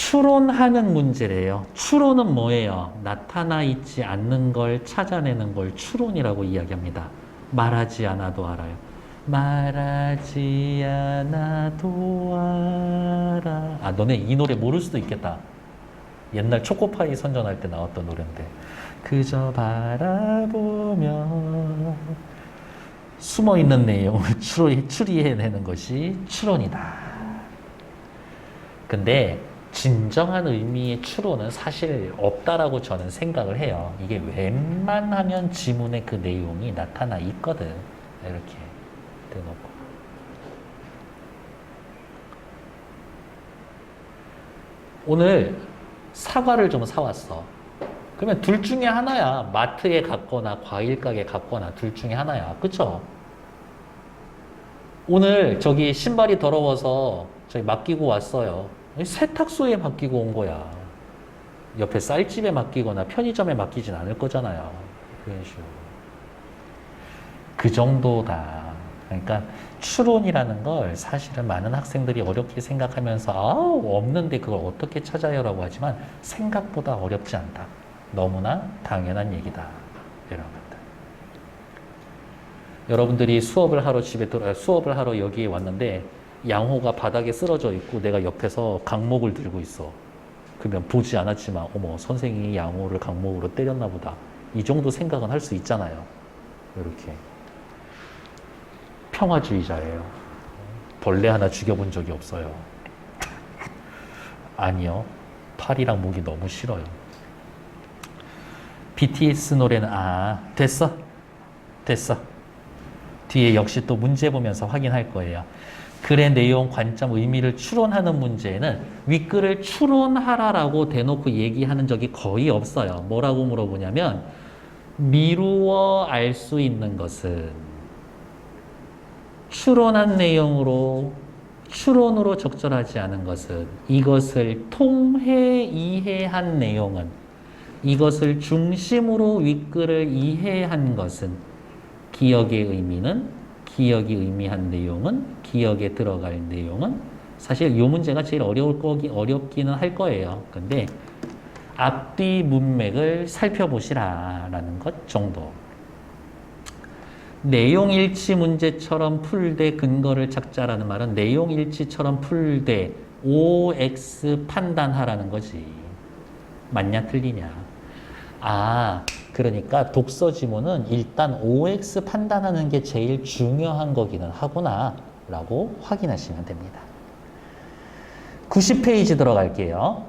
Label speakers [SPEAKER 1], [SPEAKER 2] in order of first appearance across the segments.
[SPEAKER 1] 추론하는 문제래요. 추론은 뭐예요? 나타나 있지 않는 걸 찾아내는 걸 추론이라고 이야기합니다. 말하지 않아도 알아요. 말하지 않아도 알아. 아, 너네 이 노래 모를 수도 있겠다. 옛날 초코파이 선전할 때 나왔던 노래인데. 그저 바라보며 숨어있는 내용을 추리해내는 것이 추론이다. 근데 진정한 의미의 추론은 사실 없다라고 저는 생각을 해요. 이게 웬만하면 지문에 그 내용이 나타나 있거든. 이렇게 대놓고. 오늘 사과를 좀 사왔어. 그러면 둘 중에 하나야. 마트에 갔거나 과일 가게 갔거나 둘 중에 하나야. 그쵸? 오늘 저기 신발이 더러워서 저희 맡기고 왔어요. 세탁소에 맡기고 온 거야. 옆에 쌀집에 맡기거나 편의점에 맡기진 않을 거잖아요. 그런 식으로. 그 정도다. 그러니까 추론이라는 걸 사실은 많은 학생들이 어렵게 생각하면서 없는데 그걸 어떻게 찾아요? 라고 하지만 생각보다 어렵지 않다. 너무나 당연한 얘기다. 여러분들. 여러분들이 수업을 하러 여기에 왔는데 양호가 바닥에 쓰러져 있고 내가 옆에서 강목을 들고 있어. 그러면 보지 않았지만 어머 선생님이 양호를 강목으로 때렸나 보다. 이 정도 생각은 할 수 있잖아요. 이렇게. 평화주의자예요. 벌레 하나 죽여본 적이 없어요. 아니요. 팔이랑 목이 너무 싫어요. BTS 노래는 됐어. 뒤에 역시 또 문제 보면서 확인할 거예요. 글의 내용, 관점, 의미를 추론하는 문제에는 윗글을 추론하라라고 대놓고 얘기하는 적이 거의 없어요. 뭐라고 물어보냐면 미루어 알 수 있는 것은 추론한 내용으로 추론으로 적절하지 않은 것은 이것을 통해 이해한 내용은 이것을 중심으로 윗글을 이해한 것은 기억의 의미는 기억이 의미한 내용은 기억에 들어갈 내용은 사실 이 문제가 제일 어렵기는 할 거예요. 근데 앞뒤 문맥을 살펴보시라라는 것 정도. 내용일치 문제처럼 풀되 근거를 찾자라는 말은 내용일치처럼 풀되 OX 판단하라는 거지. 맞냐 틀리냐. 그러니까 독서 지문은 일단 OX 판단하는 게 제일 중요한 거기는 하구나 라고 확인하시면 됩니다. 90페이지 들어갈게요.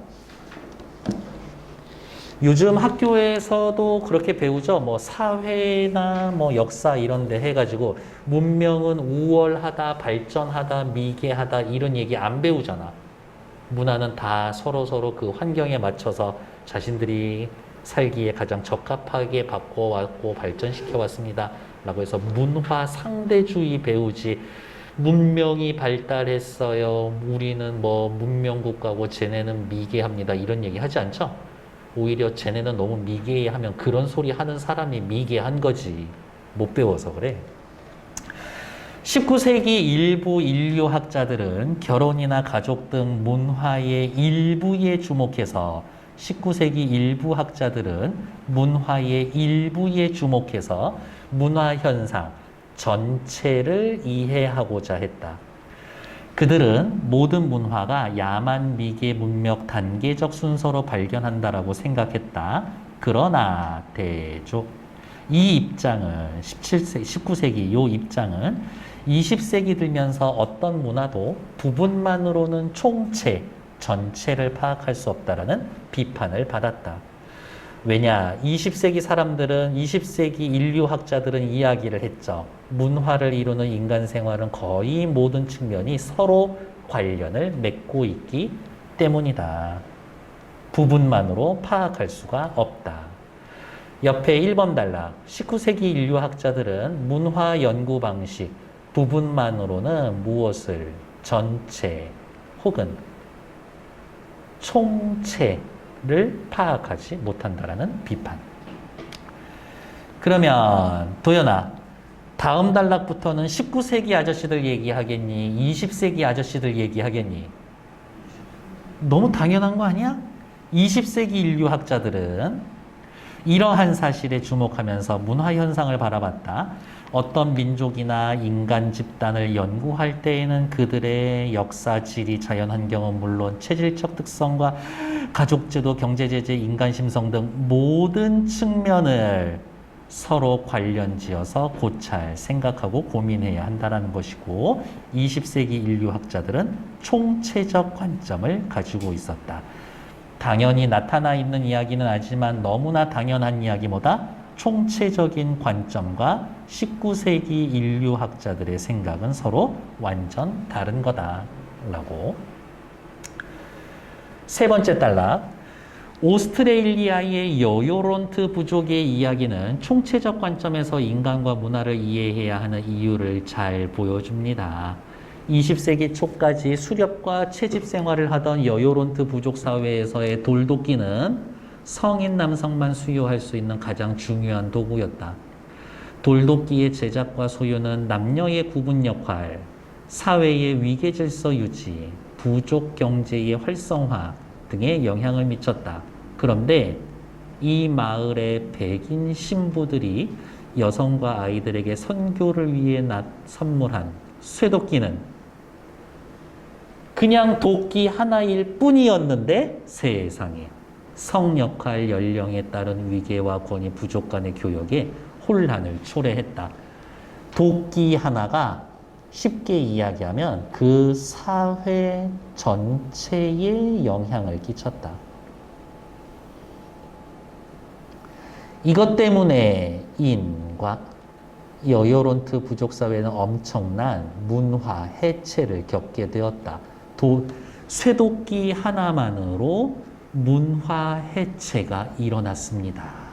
[SPEAKER 1] 요즘 학교에서도 그렇게 배우죠. 뭐 사회나 뭐 역사 이런 데 해가지고 문명은 우월하다, 발전하다, 미개하다 이런 얘기 안 배우잖아. 문화는 다 서로 그 환경에 맞춰서 자신들이 살기에 가장 적합하게 바꿔왔고 발전시켜왔습니다. 라고 해서 문화 상대주의 배우지 문명이 발달했어요. 우리는 뭐 문명국가고 쟤네는 미개합니다. 이런 얘기 하지 않죠? 오히려 쟤네는 너무 미개하면 그런 소리 하는 사람이 미개한 거지. 못 배워서 그래. 19세기 일부 인류학자들은 결혼이나 가족 등 문화의 일부에 주목해서 19세기 일부 학자들은 문화의 일부에 주목해서 문화현상 전체를 이해하고자 했다. 그들은 모든 문화가 야만, 미개, 문명 단계적 순서로 발견한다라고 생각했다. 그러나 대조 이 입장은 19세기 이 입장은 20세기 들면서 어떤 문화도 부분만으로는 총체, 전체를 파악할 수 없다라는 비판을 받았다. 왜냐? 20세기 사람들은 20세기 인류학자들은 이야기를 했죠. 문화를 이루는 인간 생활은 거의 모든 측면이 서로 관련을 맺고 있기 때문이다. 부분만으로 파악할 수가 없다. 옆에 1번 단락. 19세기 인류학자들은 문화 연구 방식, 부분만으로는 무엇을 전체 혹은 총체를 파악하지 못한다라는 비판. 그러면 도연아, 다음 단락부터는 19세기 아저씨들 얘기하겠니? 20세기 아저씨들 얘기하겠니? 너무 당연한 거 아니야? 20세기 인류학자들은 이러한 사실에 주목하면서 문화 현상을 바라봤다. 어떤 민족이나 인간 집단을 연구할 때에는 그들의 역사, 지리, 자연 환경은 물론 체질적 특성과 가족제도, 경제제재, 인간 심성 등 모든 측면을 서로 관련지어서 고찰, 생각하고 고민해야 한다는 것이고 20세기 인류학자들은 총체적 관점을 가지고 있었다. 당연히 나타나 있는 이야기는 아니지만 너무나 당연한 이야기보다 총체적인 관점과 19세기 인류학자들의 생각은 서로 완전 다른 거다라고. 세 번째 단락. 오스트레일리아의 여요론트 부족의 이야기는 총체적 관점에서 인간과 문화를 이해해야 하는 이유를 잘 보여줍니다. 20세기 초까지 수렵과 채집 생활을 하던 여요론트 부족 사회에서의 돌도끼는 성인 남성만 수요할 수 있는 가장 중요한 도구였다. 돌도끼의 제작과 소유는 남녀의 구분 역할, 사회의 위계 질서 유지, 부족 경제의 활성화 등에 영향을 미쳤다. 그런데 이 마을의 백인 신부들이 여성과 아이들에게 선교를 위해 선물한 쇠도끼는 그냥 도끼 하나일 뿐이었는데 세상에 성역할 연령에 따른 위계와 권위 부족 간의 교역에 혼란을 초래했다. 도끼 하나가 쉽게 이야기하면 그 사회 전체에 영향을 끼쳤다. 이것 때문에 인과 여요론트 부족 사회는 엄청난 문화 해체를 겪게 되었다. 쇠도끼 하나만으로 문화 해체가 일어났습니다.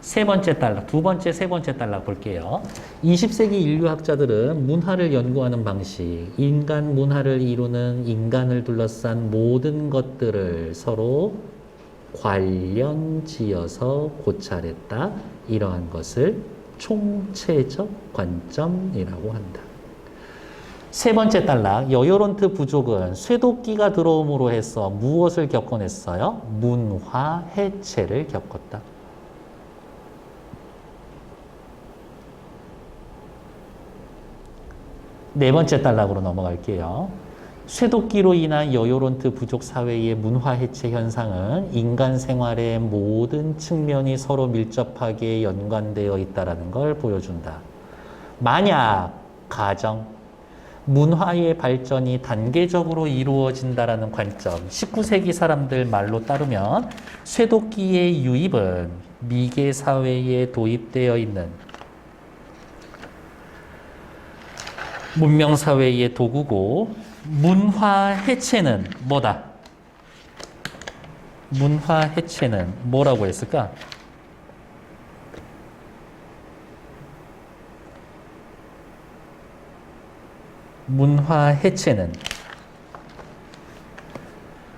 [SPEAKER 1] 세 번째 단락, 두 번째, 세 번째 단락 볼게요. 20세기 인류학자들은 문화를 연구하는 방식, 인간 문화를 이루는 인간을 둘러싼 모든 것들을 서로 관련지어서 고찰했다. 이러한 것을 총체적 관점이라고 한다. 세 번째 단락, 여요론트 부족은 쇠도끼가 들어옴으로 해서 무엇을 겪어냈어요? 문화 해체를 겪었다. 네 번째 단락으로 넘어갈게요. 쇠도끼로 인한 여요론트 부족 사회의 문화 해체 현상은 인간 생활의 모든 측면이 서로 밀접하게 연관되어 있다는 걸 보여준다. 만약 가정, 문화의 발전이 단계적으로 이루어진다라는 관점, 19세기 사람들 말로 따르면 쇠도끼의 유입은 미개 사회에 도입되어 있는 문명사회의 도구고 문화 해체는 뭐다? 문화 해체는 뭐라고 했을까? 문화 해체는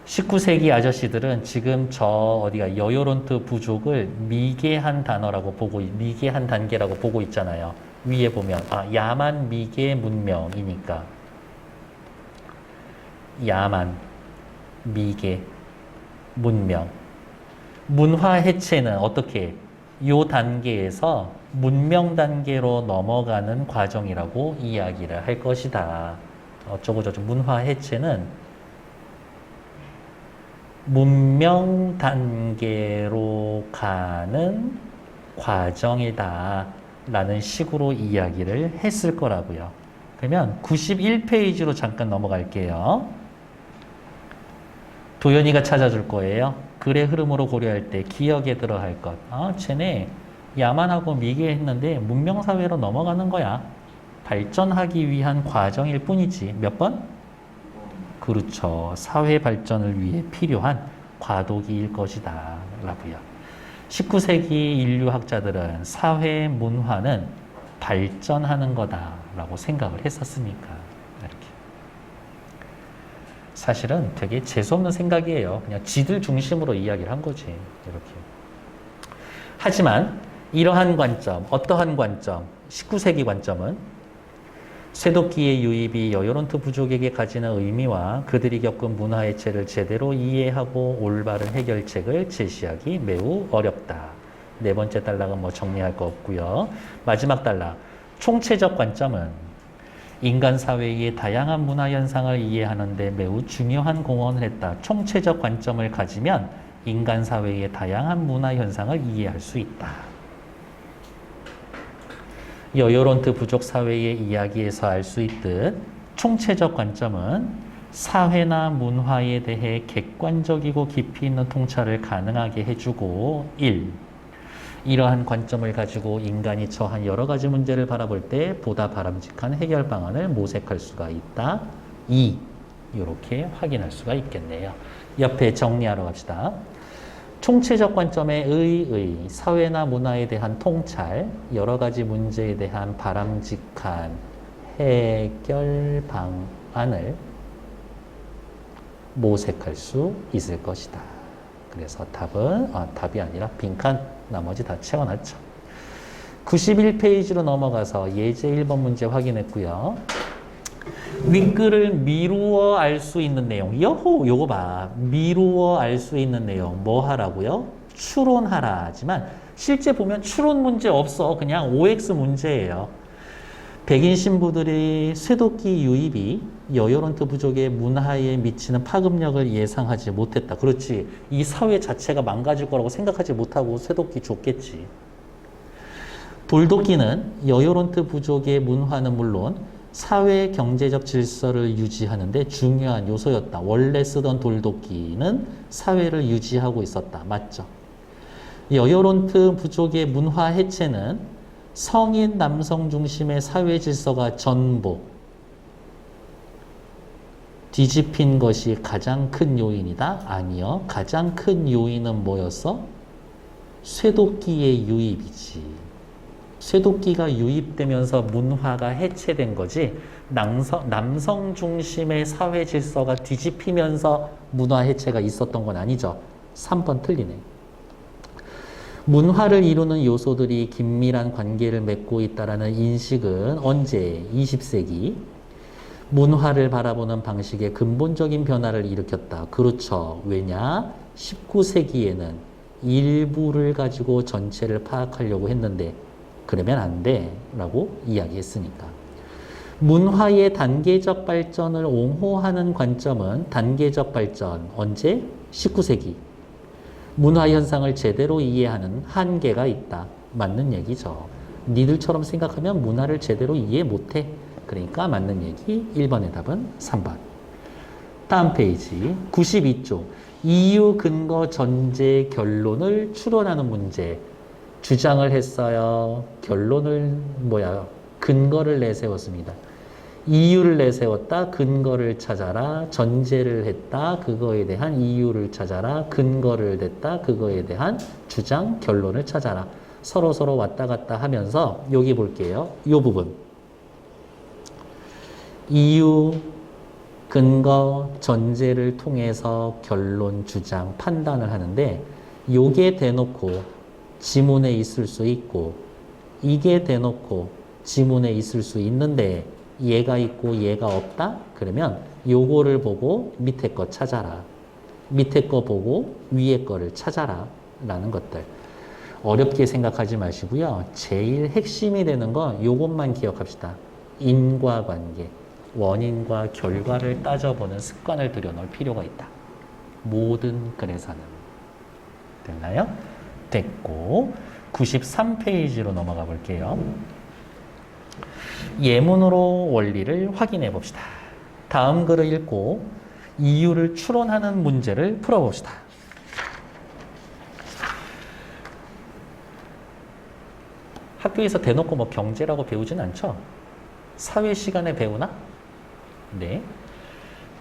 [SPEAKER 1] 19세기 아저씨들은 지금 저 어디가 여요론트 부족을 미개한 단어라고 보고 미개한 단계라고 보고 있잖아요. 위에 보면 야만 미개 문명이니까 야만 미개 문명 문화 해체는 어떻게 요 단계에서 문명 단계로 넘어가는 과정이라고 이야기를 할 것이다. 어쩌고저쩌고 문화 해체는 문명 단계로 가는 과정이다 라는 식으로 이야기를 했을 거라고요. 그러면 91페이지로 잠깐 넘어갈게요. 도연이가 찾아줄 거예요. 글의 흐름으로 고려할 때 기억에 들어 할 것. 쟤네 야만하고 미개했는데 문명사회로 넘어가는 거야. 발전하기 위한 과정일 뿐이지. 몇 번? 그렇죠. 사회 발전을 위해 필요한 과도기일 것이다 라고요. 19세기 인류학자들은 사회 문화는 발전하는 거다라고 생각을 했었으니까 이렇게. 사실은 되게 재수없는 생각이에요. 그냥 지들 중심으로 이야기를 한 거지. 이렇게. 하지만 이러한 관점, 어떠한 관점, 19세기 관점은 쇠도끼의 유입이 여요론트 부족에게 가지는 의미와 그들이 겪은 문화 해체를 제대로 이해하고 올바른 해결책을 제시하기 매우 어렵다. 네 번째 단락은 뭐 정리할 거 없고요. 마지막 단락. 총체적 관점은 인간 사회의 다양한 문화 현상을 이해하는 데 매우 중요한 공헌을 했다. 총체적 관점을 가지면 인간 사회의 다양한 문화 현상을 이해할 수 있다. 여요론트 부족 사회의 이야기에서 알 수 있듯 총체적 관점은 사회나 문화에 대해 객관적이고 깊이 있는 통찰을 가능하게 해주고 1. 이러한 관점을 가지고 인간이 처한 여러 가지 문제를 바라볼 때 보다 바람직한 해결 방안을 모색할 수가 있다. 2. 이렇게 확인할 수가 있겠네요. 옆에 정리하러 갑시다. 총체적 관점의 사회나 문화에 대한 통찰, 여러 가지 문제에 대한 바람직한 해결 방안을 모색할 수 있을 것이다. 그래서 답이 아니라 빈칸 나머지 다 채워놨죠. 91페이지로 넘어가서 예제 1번 문제 확인했고요. 윗글을 미루어 알 수 있는 내용. 요거 봐. 미루어 알 수 있는 내용. 뭐 하라고요? 추론하라 하지만 실제 보면 추론 문제 없어. 그냥 OX 문제예요. 백인 신부들이 쇠도끼 유입이 여요론트 부족의 문화에 미치는 파급력을 예상하지 못했다. 그렇지. 이 사회 자체가 망가질 거라고 생각하지 못하고 쇠도끼 줬겠지. 돌도끼는 여요론트 부족의 문화는 물론 사회 경제적 질서를 유지하는데 중요한 요소였다. 원래 쓰던 돌도끼는 사회를 유지하고 있었다. 맞죠? 여요론트 부족의 문화 해체는 성인 남성 중심의 사회 질서가 전부 뒤집힌 것이 가장 큰 요인이다? 아니요. 가장 큰 요인은 뭐였어? 쇠도끼의 유입이지. 쇠도끼가 유입되면서 문화가 해체된 거지 남성 중심의 사회 질서가 뒤집히면서 문화 해체가 있었던 건 아니죠. 3번 틀리네. 문화를 이루는 요소들이 긴밀한 관계를 맺고 있다는 인식은 언제? 20세기. 문화를 바라보는 방식에 근본적인 변화를 일으켰다. 그렇죠. 왜냐? 19세기에는 일부를 가지고 전체를 파악하려고 했는데 그러면 안 돼 라고 이야기했으니까. 문화의 단계적 발전을 옹호하는 관점은 단계적 발전. 언제? 19세기. 문화 현상을 제대로 이해하는 한계가 있다. 맞는 얘기죠. 니들처럼 생각하면 문화를 제대로 이해 못해. 그러니까 맞는 얘기. 1번의 답은 3번. 다음 페이지 92쪽. 이유, 근거, 전제, 결론을 추론하는 문제. 주장을 했어요. 결론을 근거를 내세웠습니다. 이유를 내세웠다. 근거를 찾아라. 전제를 했다. 그거에 대한 이유를 찾아라. 근거를 냈다. 그거에 대한 주장, 결론을 찾아라. 서로 왔다 갔다 하면서 여기 볼게요. 이 부분. 이유, 근거, 전제를 통해서 결론, 주장, 판단을 하는데 요게 대놓고 지문에 있을 수 있고 이게 대놓고 지문에 있을 수 있는데 얘가 있고 얘가 없다? 그러면 요거를 보고 밑에 거 찾아라. 밑에 거 보고 위에 거를 찾아라 라는 것들. 어렵게 생각하지 마시고요. 제일 핵심이 되는 건 요것만 기억합시다. 인과관계. 원인과 결과를 따져보는 습관을 들여놓을 필요가 있다. 모든 글에서는. 됐나요? 됐고 93페이지로 넘어가 볼게요. 예문으로 원리를 확인해 봅시다. 다음 글을 읽고 이유를 추론하는 문제를 풀어봅시다. 학교에서 대놓고 뭐 경제라고 배우진 않죠? 사회 시간에 배우나? 네.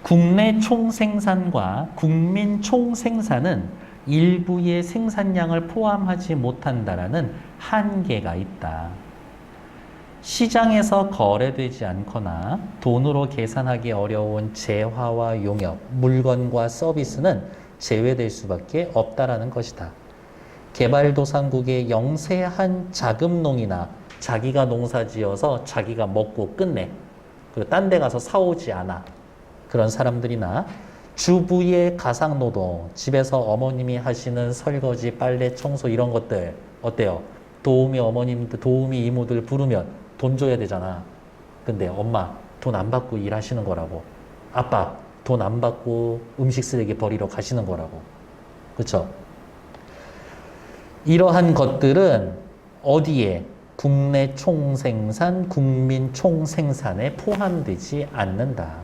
[SPEAKER 1] 국내 총생산과 국민 총생산은 일부의 생산량을 포함하지 못한다라는 한계가 있다. 시장에서 거래되지 않거나 돈으로 계산하기 어려운 재화와 용역, 물건과 서비스는 제외될 수밖에 없다라는 것이다. 개발도상국의 영세한 자급농이나 자기가 농사지어서 자기가 먹고 끝내. 그리고 딴 데 가서 사오지 않아. 그런 사람들이나 주부의 가상노동, 집에서 어머님이 하시는 설거지, 빨래, 청소 이런 것들 어때요? 도우미 어머님들, 도우미 이모들 부르면 돈 줘야 되잖아. 근데 엄마 돈 안 받고 일하시는 거라고. 아빠 돈 안 받고 음식 쓰레기 버리러 가시는 거라고. 그렇죠? 이러한 것들은 어디에? 국내 총생산, 국민 총생산에 포함되지 않는다.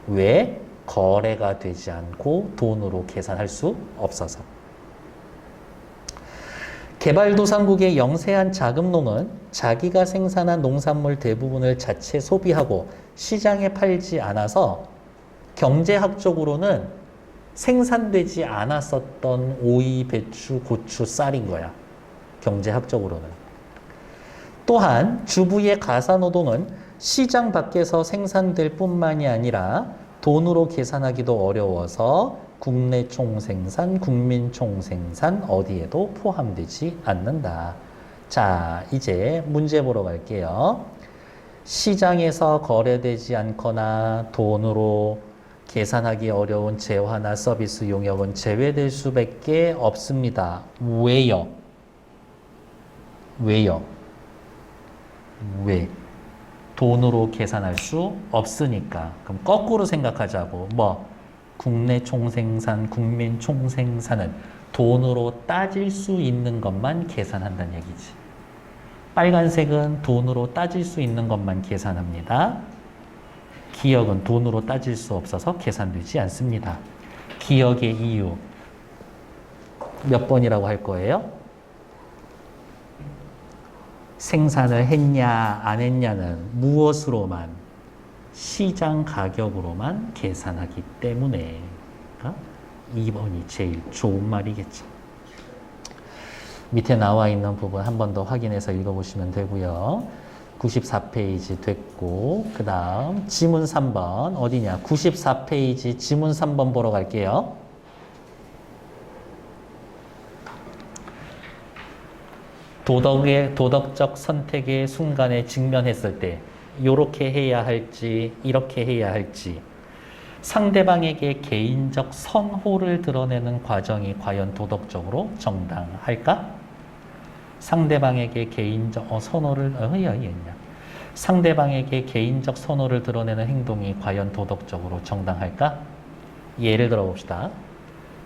[SPEAKER 1] 왜? 거래가 되지 않고 돈으로 계산할 수 없어서. 개발도상국의 영세한 자급농은 자기가 생산한 농산물 대부분을 자체 소비하고 시장에 팔지 않아서 경제학적으로는 생산되지 않았었던 오이, 배추, 고추, 쌀인 거야. 경제학적으로는. 또한 주부의 가사노동은 시장 밖에서 생산될 뿐만이 아니라 돈으로 계산하기도 어려워서 국내 총생산, 국민 총생산 어디에도 포함되지 않는다. 자, 이제 문제 보러 갈게요. 시장에서 거래되지 않거나 돈으로 계산하기 어려운 재화나 서비스 용역은 제외될 수밖에 없습니다. 왜요? 왜요? 왜? 돈으로 계산할 수 없으니까. 그럼 거꾸로 생각하자고. 뭐? 국내 총생산, 국민 총생산은 돈으로 따질 수 있는 것만 계산한다는 얘기지. 빨간색은 돈으로 따질 수 있는 것만 계산합니다. 기역은 돈으로 따질 수 없어서 계산되지 않습니다. 기역의 이유 몇 번이라고 할 거예요? 생산을 했냐 안 했냐는 무엇으로만? 시장 가격으로만 계산하기 때문에. 그러니까 2번이 제일 좋은 말이겠죠. 밑에 나와 있는 부분 한 번 더 확인해서 읽어보시면 되고요. 94페이지 됐고, 그 다음 지문 3번 어디냐? 94페이지 지문 3번 보러 갈게요. 도덕적 선택의 순간에 직면했을 때 이렇게 해야 할지 이렇게 해야 할지, 상대방에게 개인적 선호를 드러내는 과정이 과연 도덕적으로 정당할까? 상대방에게 개인적 선호를 상대방에게 개인적 선호를 드러내는 행동이 과연 도덕적으로 정당할까? 예를 들어 봅시다.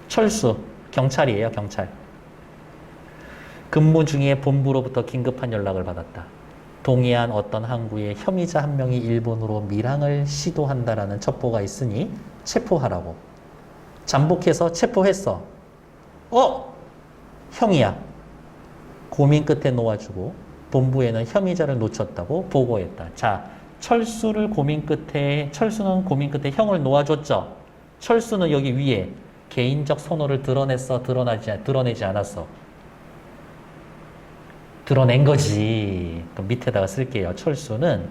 [SPEAKER 1] 철수, 경찰이에요, 경찰. 근무 중에 본부로부터 긴급한 연락을 받았다. 동해안 어떤 항구에 혐의자 한 명이 일본으로 밀항을 시도한다라는 첩보가 있으니 체포하라고. 잠복해서 체포했어. 형이야. 고민 끝에 놓아주고 본부에는 혐의자를 놓쳤다고 보고했다. 자, 철수는 고민 끝에 형을 놓아줬죠. 철수는 여기 위에 개인적 선호를 드러내지 않았어. 드러낸 거지. 그럼 밑에다가 쓸게요. 철수는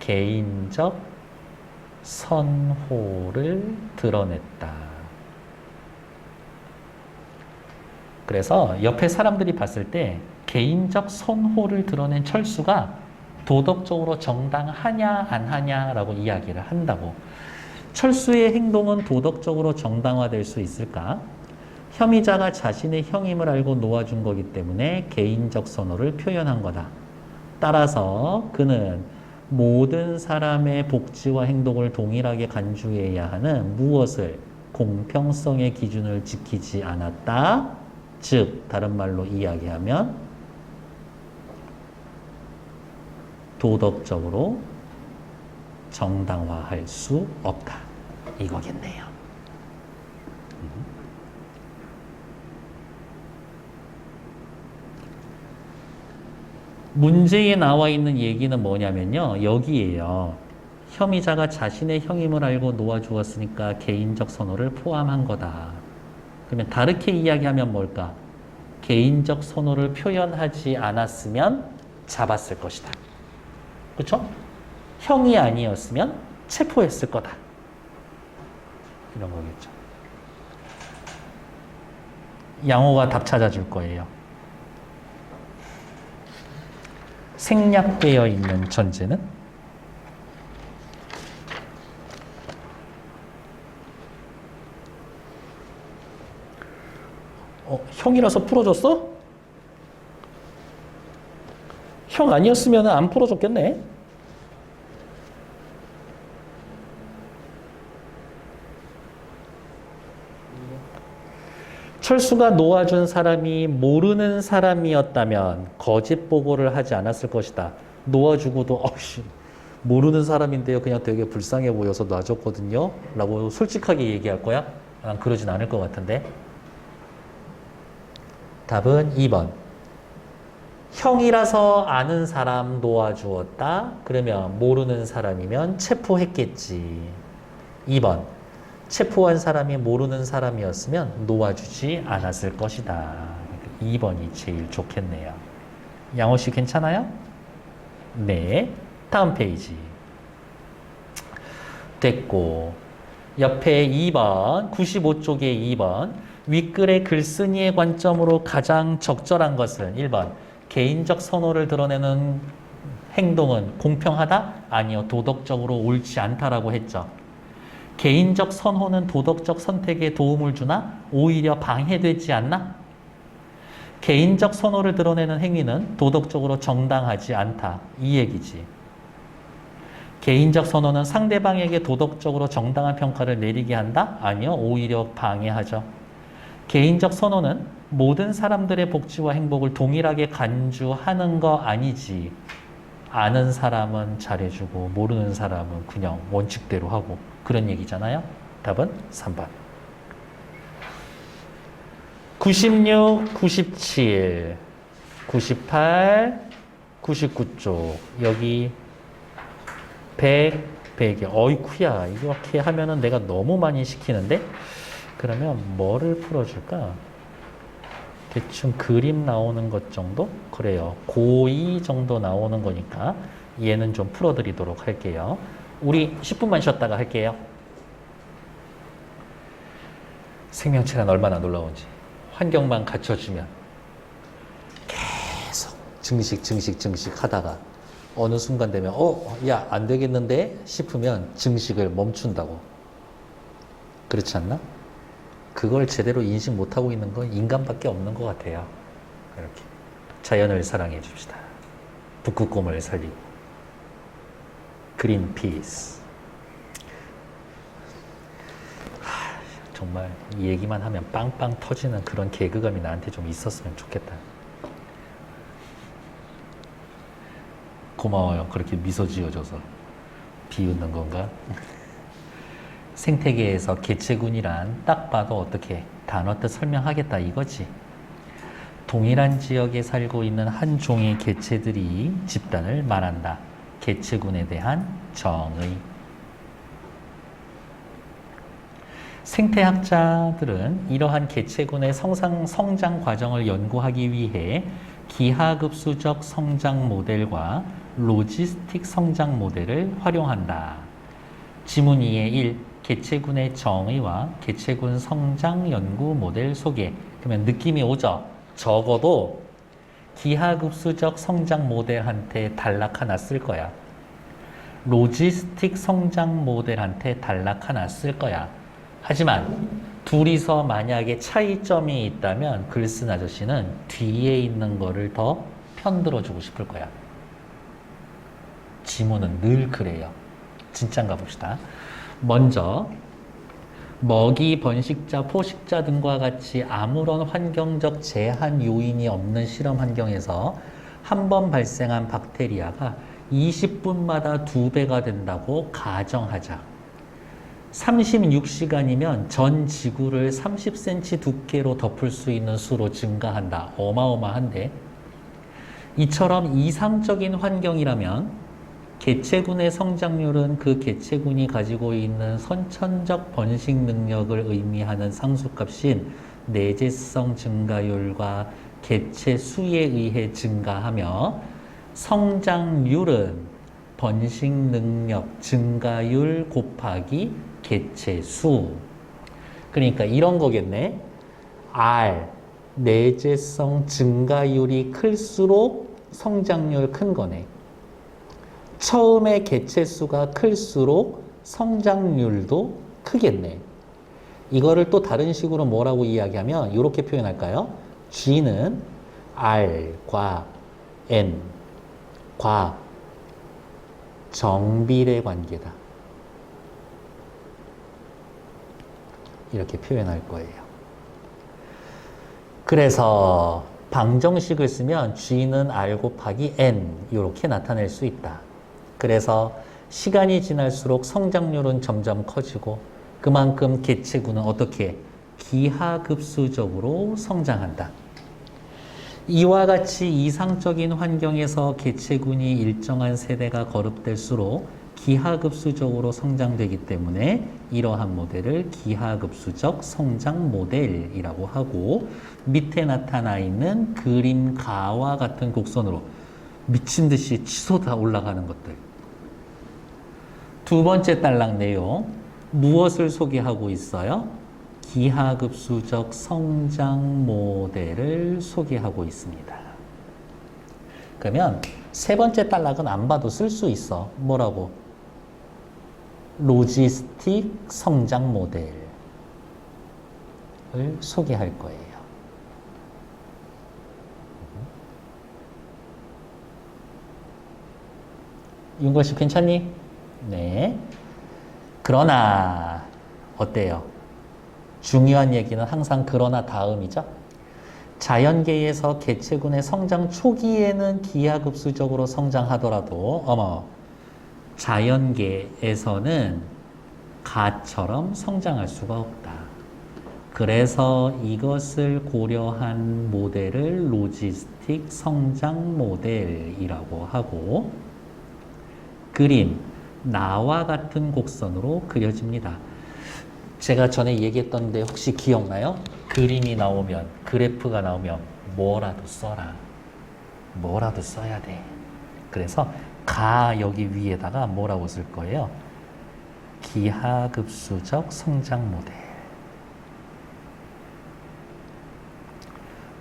[SPEAKER 1] 개인적 선호를 드러냈다. 그래서 옆에 사람들이 봤을 때 개인적 선호를 드러낸 철수가 도덕적으로 정당하냐 안 하냐라고 이야기를 한다고. 철수의 행동은 도덕적으로 정당화될 수 있을까? 혐의자가 자신의 형임을 알고 놓아준 거기 때문에 개인적 선호를 표현한 거다. 따라서 그는 모든 사람의 복지와 행동을 동일하게 간주해야 하는 무엇을? 공평성의 기준을 지키지 않았다. 즉, 다른 말로 이야기하면 도덕적으로 정당화할 수 없다. 이거겠네요. 문제에 나와 있는 얘기는 뭐냐면요. 여기에요. 혐의자가 자신의 형임을 알고 놓아주었으니까 개인적 선호를 포함한 거다. 그러면 다르게 이야기하면 뭘까? 개인적 선호를 표현하지 않았으면 잡았을 것이다. 그렇죠? 형이 아니었으면 체포했을 거다. 이런 거겠죠. 양호가 답 찾아줄 거예요. 생략되어 있는 전제는 형이라서 풀어줬어? 형 아니었으면 안 풀어줬겠네. 철수가 놓아준 사람이 모르는 사람이었다면 거짓 보고를 하지 않았을 것이다. 놓아주고도 모르는 사람인데요. 그냥 되게 불쌍해 보여서 놔줬거든요. 라고 솔직하게 얘기할 거야? 난 그러진 않을 것 같은데. 답은 2번. 형이라서 아는 사람 놓아주었다. 그러면 모르는 사람이면 체포했겠지. 2번. 체포한 사람이 모르는 사람이었으면 놓아주지 않았을 것이다. 2번이 제일 좋겠네요. 양호 씨 괜찮아요? 네. 다음 페이지. 됐고. 옆에 2번, 95쪽에 2번. 윗글의 글쓴이의 관점으로 가장 적절한 것은 1번. 개인적 선호를 드러내는 행동은 공평하다? 아니요. 도덕적으로 옳지 않다라고 했죠. 개인적 선호는 도덕적 선택에 도움을 주나? 오히려 방해되지 않나? 개인적 선호를 드러내는 행위는 도덕적으로 정당하지 않다. 이 얘기지. 개인적 선호는 상대방에게 도덕적으로 정당한 평가를 내리게 한다? 아니요. 오히려 방해하죠. 개인적 선호는 모든 사람들의 복지와 행복을 동일하게 간주하는 거 아니지. 아는 사람은 잘해주고 모르는 사람은 그냥 원칙대로 하고 그런 얘기잖아요. 답은 3번. 96, 97, 98, 99쪽 여기 100, 100이 어이쿠야 이렇게 하면은 내가 너무 많이 시키는데 그러면 뭐를 풀어줄까? 대충 그림 나오는 것 정도? 그래요. 고2 정도 나오는 거니까 얘는 좀 풀어드리도록 할게요. 우리 10분만 쉬었다가 할게요. 생명체란 얼마나 놀라운지. 환경만 갖춰주면 계속 증식 하다가 어느 순간 되면 야, 안 되겠는데 싶으면 증식을 멈춘다고. 그렇지 않나? 그걸 제대로 인식 못하고 있는 건 인간밖에 없는 것 같아요. 이렇게 자연을 사랑해 줍시다. 북극곰을 살리고 그린피스. 정말 이 얘기만 하면 빵빵 터지는 그런 개그감이 나한테 좀 있었으면 좋겠다. 고마워요. 그렇게 미소 지어줘서. 비웃는 건가? 생태계에서 개체군이란 딱 봐도 어떻게 단어 뜻 설명하겠다 이거지. 동일한 지역에 살고 있는 한 종의 개체들이 집단을 말한다. 개체군에 대한 정의. 생태학자들은 이러한 개체군의 성장 과정을 연구하기 위해 기하급수적 성장 모델과 로지스틱 성장 모델을 활용한다. 지문 2의 1. 개체군의 정의와 개체군 성장 연구 모델 소개. 그러면 느낌이 오죠? 적어도 기하급수적 성장 모델한테 단락 하나 쓸 거야. 로지스틱 성장 모델한테 단락 하나 쓸 거야. 하지만 둘이서 만약에 차이점이 있다면 글 쓴 아저씨는 뒤에 있는 거를 더 편들어주고 싶을 거야. 지문은 늘 그래요. 진짠가 봅시다. 먼저 먹이, 번식자, 포식자 등과 같이 아무런 환경적 제한 요인이 없는 실험 환경에서 한 번 발생한 박테리아가 20분마다 2배가 된다고 가정하자. 36시간이면 전 지구를 30cm 두께로 덮을 수 있는 수로 증가한다. 어마어마한데. 이처럼 이상적인 환경이라면 개체군의 성장률은 그 개체군이 가지고 있는 선천적 번식 능력을 의미하는 상수값인 내재성 증가율과 개체 수에 의해 증가하며 성장률은 번식 능력 증가율 곱하기 개체 수. 그러니까 이런 거겠네. R, 내재성 증가율이 클수록 성장률 큰 거네. 처음에 개체 수가 클수록 성장률도 크겠네. 이거를 또 다른 식으로 뭐라고 이야기하면 이렇게 표현할까요? G는 R과 N과 정비례 관계다. 이렇게 표현할 거예요. 그래서 방정식을 쓰면 G는 R 곱하기 N 이렇게 나타낼 수 있다. 그래서 시간이 지날수록 성장률은 점점 커지고 그만큼 개체군은 어떻게 기하급수적으로 성장한다. 이와 같이 이상적인 환경에서 개체군이 일정한 세대가 거듭될수록 기하급수적으로 성장되기 때문에 이러한 모델을 기하급수적 성장 모델이라고 하고 밑에 나타나 있는 그림 가와 같은 곡선으로 미친 듯이 치솟아 올라가는 것들. 두 번째 단락 내용 무엇을 소개하고 있어요? 기하급수적 성장 모델을 소개하고 있습니다. 그러면 세 번째 단락은 안 봐도 쓸 수 있어. 뭐라고? 로지스틱 성장 모델을 소개할 거예요. 윤걸 씨 괜찮니? 네. 그러나 어때요? 중요한 얘기는 항상 그러나 다음이죠. 자연계에서 개체군의 성장 초기에는 기하급수적으로 성장하더라도 자연계에서는 가처럼 성장할 수가 없다. 그래서 이것을 고려한 모델을 로지스틱 성장 모델이라고 하고 그림, 나와 같은 곡선으로 그려집니다. 제가 전에 얘기했던데 혹시 기억나요? 그림이 나오면, 그래프가 나오면 뭐라도 써라. 뭐라도 써야 돼. 그래서 여기 위에다가 뭐라고 쓸 거예요? 기하급수적 성장 모델.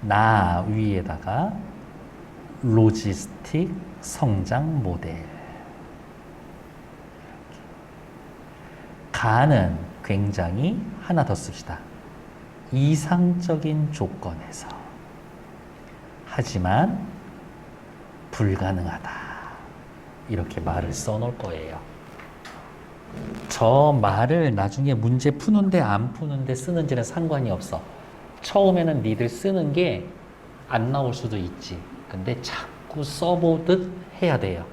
[SPEAKER 1] 나 위에다가 로지스틱 성장 모델. 가는 굉장히 하나 더 씁시다. 이상적인 조건에서. 하지만 불가능하다. 이렇게 말을 써놓을 거예요. 저 말을 나중에 문제 푸는데 안 푸는데 쓰는지는 상관이 없어. 처음에는 니들 쓰는 게 안 나올 수도 있지. 근데 자꾸 써보듯 해야 돼요.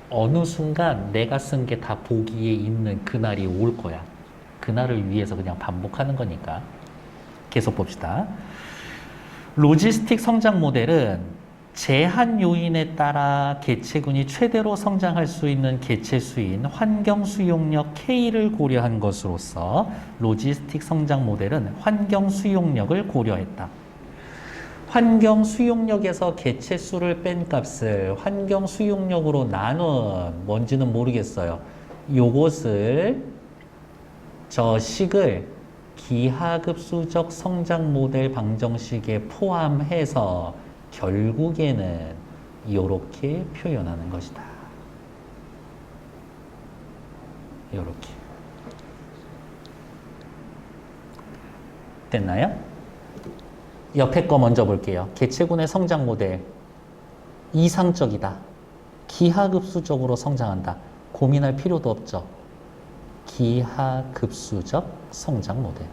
[SPEAKER 1] 어느 순간 내가 쓴 게 다 보기에 있는 그날이 올 거야. 그날을 위해서 그냥 반복하는 거니까. 계속 봅시다. 로지스틱 성장 모델은 제한 요인에 따라 개체군이 최대로 성장할 수 있는 개체수인 환경 수용력 K를 고려한 것으로서 로지스틱 성장 모델은 환경 수용력을 고려했다. 환경 수용력에서 개체수를 뺀 값을 환경 수용력으로 나눈 뭔지는 모르겠어요. 요것을 저 식을 기하급수적 성장 모델 방정식에 포함해서 결국에는 이렇게 표현하는 것이다. 이렇게. 됐나요? 옆에 거 먼저 볼게요. 개체군의 성장 모델. 이상적이다. 기하급수적으로 성장한다. 고민할 필요도 없죠. 기하급수적 성장 모델.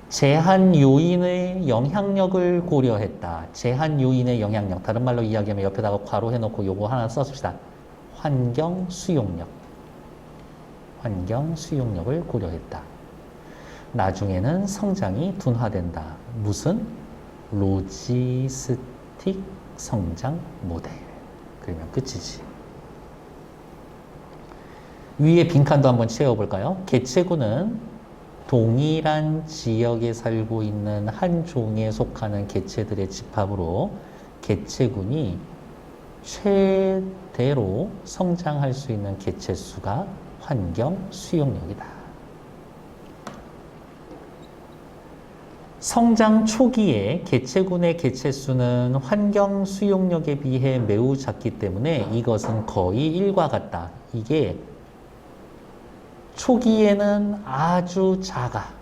[SPEAKER 1] 제한 요인의 영향력을 고려했다. 제한 요인의 영향력. 다른 말로 이야기하면 옆에다가 괄호 해놓고 요거 하나 써줍시다. 환경 수용력. 환경 수용력을 고려했다. 나중에는 성장이 둔화된다. 무슨? 로지스틱 성장 모델. 그러면 끝이지. 위에 빈칸도 한번 채워볼까요? 개체군은 동일한 지역에 살고 있는 한 종에 속하는 개체들의 집합으로 개체군이 최대로 성장할 수 있는 개체수가 환경 수용력이다. 성장 초기에 개체군의 개체수는 환경 수용력에 비해 매우 작기 때문에 이것은 거의 1과 같다. 이게 초기에는 아주 작아.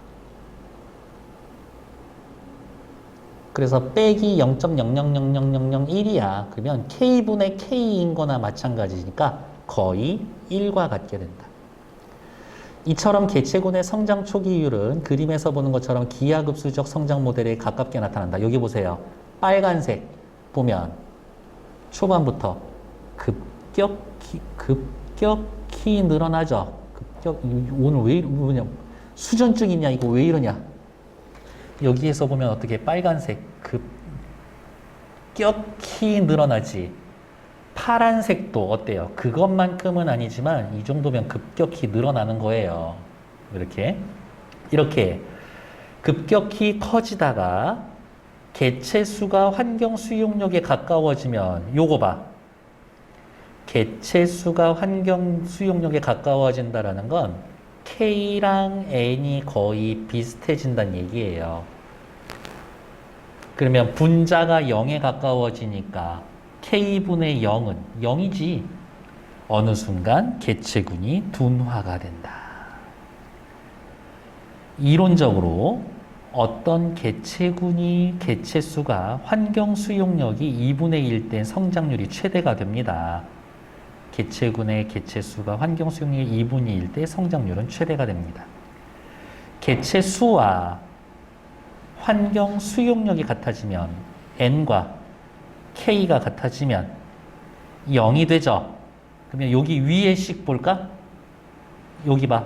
[SPEAKER 1] 그래서 빼기 0.000001이야. 그러면 K분의 K인 거나 마찬가지니까 거의 1과 같게 된다. 이처럼 개체군의 성장 초기율은 그림에서 보는 것처럼 기하급수적 성장 모델에 가깝게 나타난다. 여기 보세요. 빨간색 보면 초반부터 급격히 늘어나죠. 오늘 왜 이러냐? 수전증 있냐? 이거 왜 이러냐? 여기에서 보면 어떻게 빨간색 급격히 늘어나지. 파란색도 어때요? 그것만큼은 아니지만 이 정도면 급격히 늘어나는 거예요. 이렇게 급격히 커지다가 개체 수가 환경 수용력에 가까워지면 요거 봐. 개체 수가 환경 수용력에 가까워진다라는 건 K랑 N이 거의 비슷해진다는 얘기예요. 그러면 분자가 0에 가까워지니까 K분의 0은 0이지. 어느 순간 개체군이 둔화가 된다. 이론적으로 어떤 개체수가 환경 수용력이 2분의 1 때 성장률이 최대가 됩니다. 개체군의 개체수가 환경 수용력이 2분의 1 때 성장률은 최대가 됩니다. 개체수와 환경 수용력이 같아지면 N과 K가 같아지면 0이 되죠. 그러면 여기 위에 식 볼까? 여기 봐.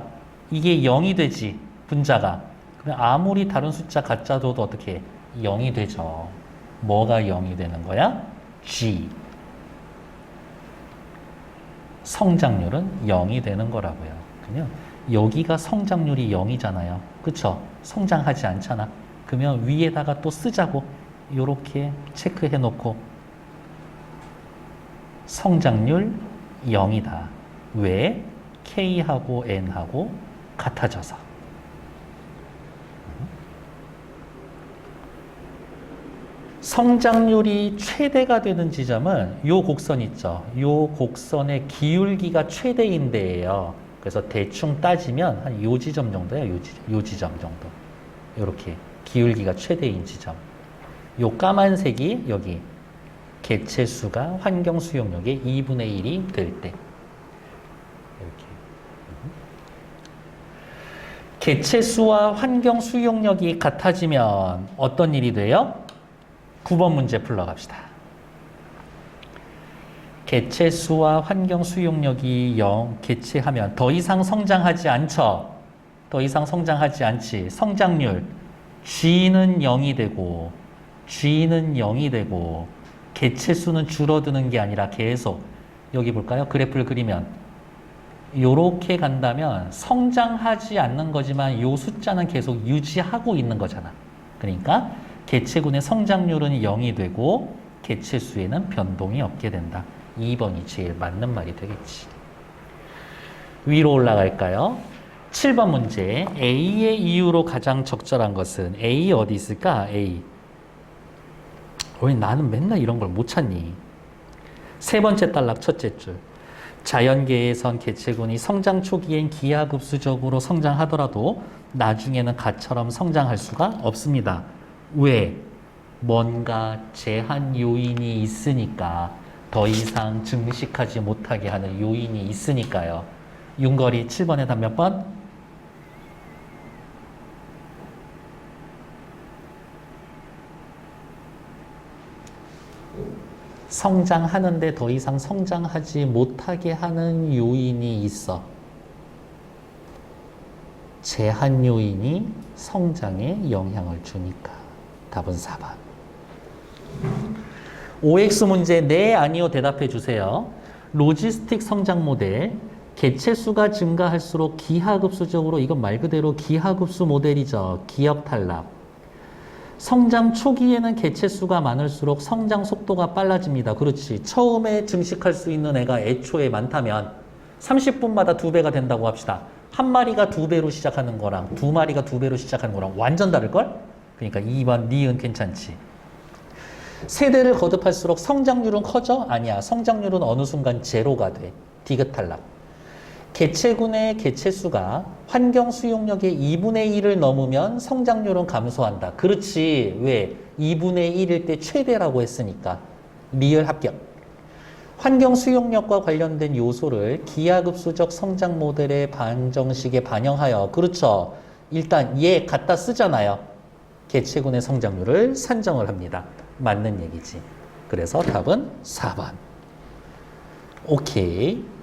[SPEAKER 1] 이게 0이 되지. 분자가. 그러면 아무리 다른 숫자 갖다 둬도 어떻게 0이 되죠. 뭐가 0이 되는 거야? G. 성장률은 0이 되는 거라고요. 그러면 여기가 성장률이 0이잖아요. 그쵸? 성장하지 않잖아. 그러면 위에다가 또 쓰자고. 요렇게 체크해 놓고 성장률 0이다. 왜? K하고 N하고 같아져서. 성장률이 최대가 되는 지점은 요 곡선 있죠. 요 곡선의 기울기가 최대인 데예요. 그래서 대충 따지면 한 요 지점 정도야. 요 지점 정도. 요렇게 기울기가 최대인 지점. 요 까만색이 여기 개체수가 환경 수용력의 2분의 1이 될 때. 이렇게. 개체수와 환경 수용력이 같아지면 어떤 일이 돼요? 9번 문제 풀러갑시다. 개체수와 환경 수용력이 0, 개체하면 더 이상 성장하지 않죠? 더 이상 성장하지 않지. 성장률 G는 0이 되고 G는 0이 되고 개체수는 줄어드는 게 아니라 계속 여기 볼까요? 그래프를 그리면 요렇게 간다면 성장하지 않는 거지만 요 숫자는 계속 유지하고 있는 거잖아. 그러니까 개체군의 성장률은 0이 되고 개체수에는 변동이 없게 된다. 2번이 제일 맞는 말이 되겠지. 위로 올라갈까요? 7번 문제. A의 이유로 가장 적절한 것은 A 어디 있을까? A. 왜 나는 맨날 이런 걸 못 찾니? 세 번째 단락 첫째 줄. 자연계에선 개체군이 성장 초기엔 기하급수적으로 성장하더라도 나중에는 가처럼 성장할 수가 없습니다. 왜? 뭔가 제한 요인이 있으니까. 더 이상 증식하지 못하게 하는 요인이 있으니까요. 윤거리 7번에 답 몇 번? 성장하는데 더 이상 성장하지 못하게 하는 요인이 있어. 제한 요인이 성장에 영향을 주니까. 답은 4번. OX 문제 네, 아니요 대답해 주세요. 로지스틱 성장 모델. 개체수가 증가할수록 기하급수적으로, 이건 말 그대로 기하급수 모델이죠. 기억 탈락. 성장 초기에는 개체수가 많을수록 성장 속도가 빨라집니다. 그렇지. 처음에 증식할 수 있는 애가 애초에 많다면 30분마다 2배가 된다고 합시다. 한 마리가 2배로 시작하는 거랑 두 마리가 2배로 시작하는 거랑 완전 다를걸? 그러니까 2번 니은 괜찮지. 세대를 거듭할수록 성장률은 커져? 아니야. 성장률은 어느 순간 제로가 돼. 디귿 탈락. 개체군의 개체수가 환경 수용력의 2분의 1을 넘으면 성장률은 감소한다. 그렇지. 왜? 2분의 1일 때 최대라고 했으니까. 리얼 합격. 환경 수용력과 관련된 요소를 기하급수적 성장 모델의 방정식에 반영하여, 그렇죠. 일단 얘 갖다 쓰잖아요. 개체군의 성장률을 산정을 합니다. 맞는 얘기지. 그래서 답은 4번. 오케이.